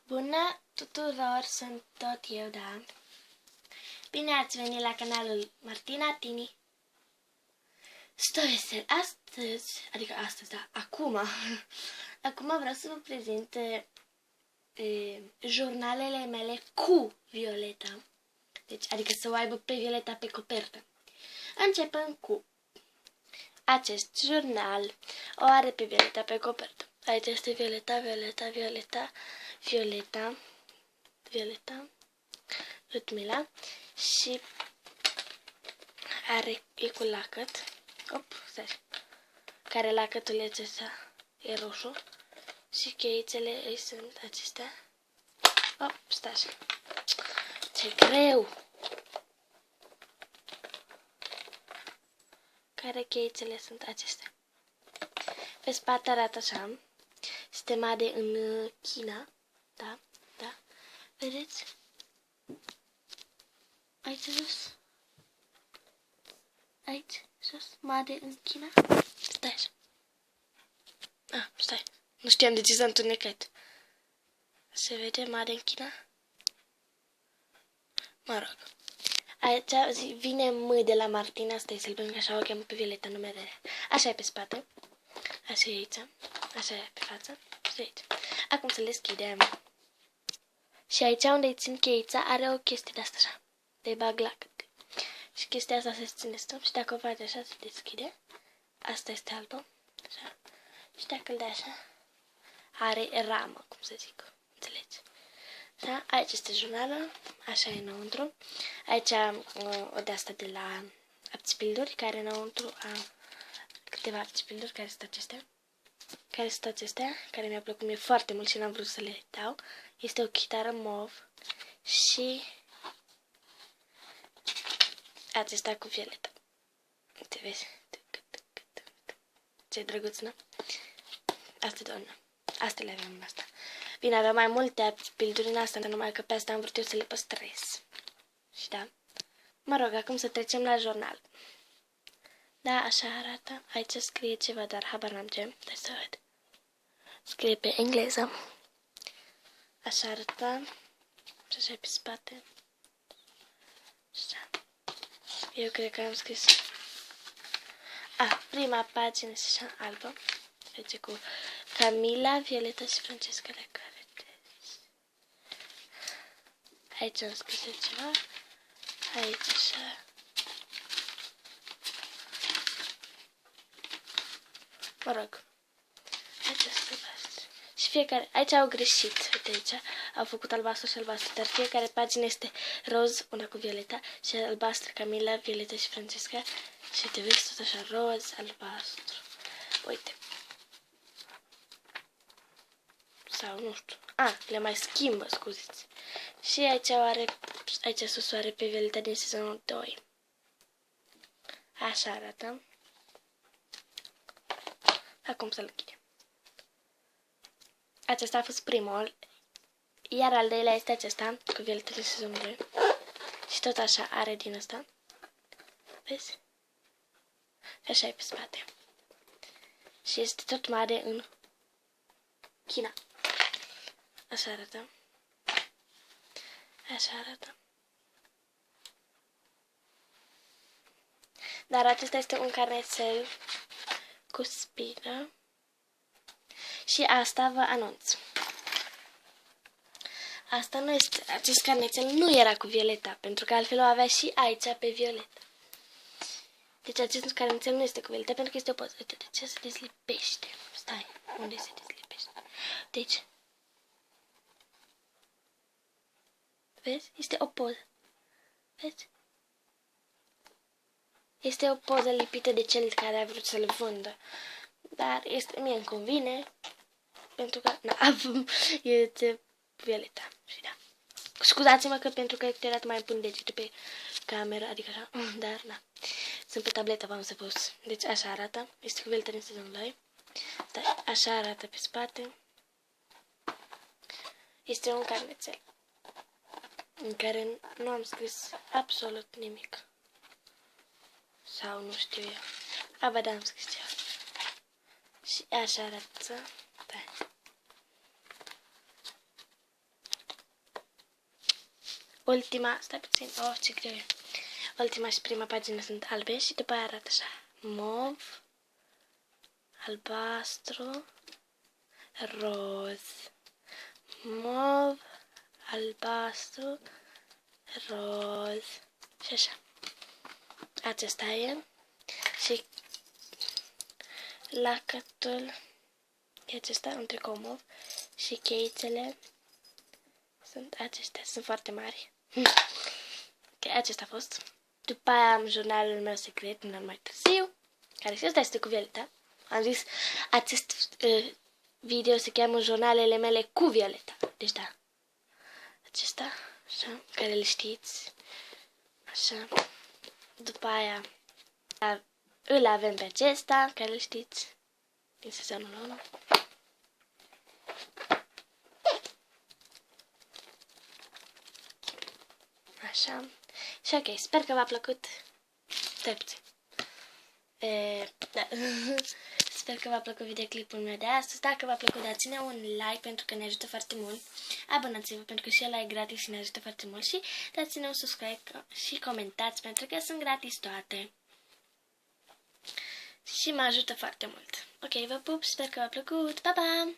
Bună tuturor, sunt tot eu, da. Bine ați venit la canalul Martina Tini. Storytel. Astăzi, da, acum vreau să vă prezint jurnalele mele cu Violeta. Deci, adică să o aibă pe Violeta pe copertă. Începem cu acest jurnal. O are pe Violeta pe copertă. Aici este Violeta, Ludmila și e cu lacăt. Stai. Care lacătul acesta e roșu și cheițele îi sunt acestea. Stai așa. Ce greu! Care cheițele sunt acestea. Pe spate arată așa. Stemade în China. Da. Vedeți? Aici jos. Aici jos. Made în China. Stai așa. Stai. Nu știam de ce s-a întunecat. Se vede Made în China? Mă rog. Aici vine M de la Martina. Stai să-l băgăm așa, o cheamă pe Violeta, nu mereu. Așa e pe spate. Așa e aici. Așa e pe față. Și aici. Acum să le deschidem. Și aici unde îi țin cheița are o chestie de asta așa. De bag lacăt. Și chestia asta se ține stop și dacă o faci așa se deschide. Asta este albă. Așa. Și dacă îl dai așa are ramă, cum să zic. Înțelegi? Da? Aici este jurnalul. Așa e înăuntru. Aici o de asta de la apțipilduri care înăuntru câteva apțipilduri care sunt acestea. Care mi-a plăcut mie foarte mult și n-am vrut să le dau. Este o chitară mov și acesta cu Violeta. Te vezi? Ce drăguț, nu? Astea le aveam în asta. Bine, aveam mai multe pilduri în asta, numai că pe asta am vrut eu să le păstrez. Și da. Mă rog, acum să trecem la jurnal. Da, așa arată. Aici scrie ceva, dar habar n-am ce. Dai să văd. Scrie pe engleză. Așa arată. Și așa e pe spate. Așa. Eu cred că am scris. Prima pagină este așa albă. Deci cu Camila, Violeta și Francesca la care. Aici am scris ceva. Aici așa. Mă rog. Aici este albastru. Și fiecare. Aici au greșit. Uite aici. Au făcut albastru și albastru. Dar fiecare pagină este roz, una cu Violeta. Și albastru Camila, Violeta și Francesca. Și te vezi tot așa roz, albastru. Uite. Sau nu știu. Le mai schimbă, scuziți. Și aici sus are pe Violeta din sezonul 2. Așa arată. Acum să-l închidem. Acesta a fost primul. Iar al doilea este acesta, cu Violeta din sezonul 2. Și tot așa are din ăsta. Vezi? Și așa e pe spate. Și este tot mare în China. Așa arată. Așa arată. Dar acesta este un carnețel cu spină. Și asta vă anunț. Asta nu este, acest carnețel nu era cu Violeta, pentru că altfel o avea și aici pe Violeta. Deci acest carnețel nu este cu Violeta, pentru că este o poză. Uite, de ce se dezlipește? Stai, unde se dezlipește? Deci, vezi? Este o poză. Vezi? Este o poză lipită de cel care a vrut să-l vândă. Dar mie îmi convine, pentru că este Violeta. Și da. Scuzați-mă că pentru că câteodată mai pun degetul pe cameră, adică așa, dar da. Sunt pe tabletă, v-am să pus. Deci așa arată. Este cu Violeta din sezonul 2. Da, așa arată pe spate. Este un carnețel în care nu am scris absolut nimic. Sau nu știu eu. Da, am scris ceva. Și așa arată. Da. ultima, stai puțin, oh, ce greu e. Ultima și prima pagină sunt albe și după aia arată așa. Mov, albastru, roz. Mov, albastru, roz. Și așa. Acesta e. Și lacătul e acesta, un tricou mov. Și cheițele sunt acestea, sunt foarte mari. Ok, acesta a fost. După aia am jurnalul meu secret, un an mai târziu, care și ăsta este cu Violeta. Am zis, acest video se cheamă Jurnalele mele cu Violeta. Deci da, acesta, așa, care le știți. Așa. După aia îl avem pe acesta, care îl știți, din sezonul 1. Așa. Și ok, sper că v-a plăcut. Stai puțin. Da. Sper că v-a plăcut videoclipul meu de astăzi. Dacă v-a plăcut, dați-ne un like pentru că ne ajută foarte mult. Abonați-vă pentru că și ăla e gratis și ne ajută foarte mult. Și dați-ne un subscribe și comentați pentru că sunt gratis toate. Și mă ajută foarte mult. Ok, vă pup, sper că v-a plăcut. Pa, pa!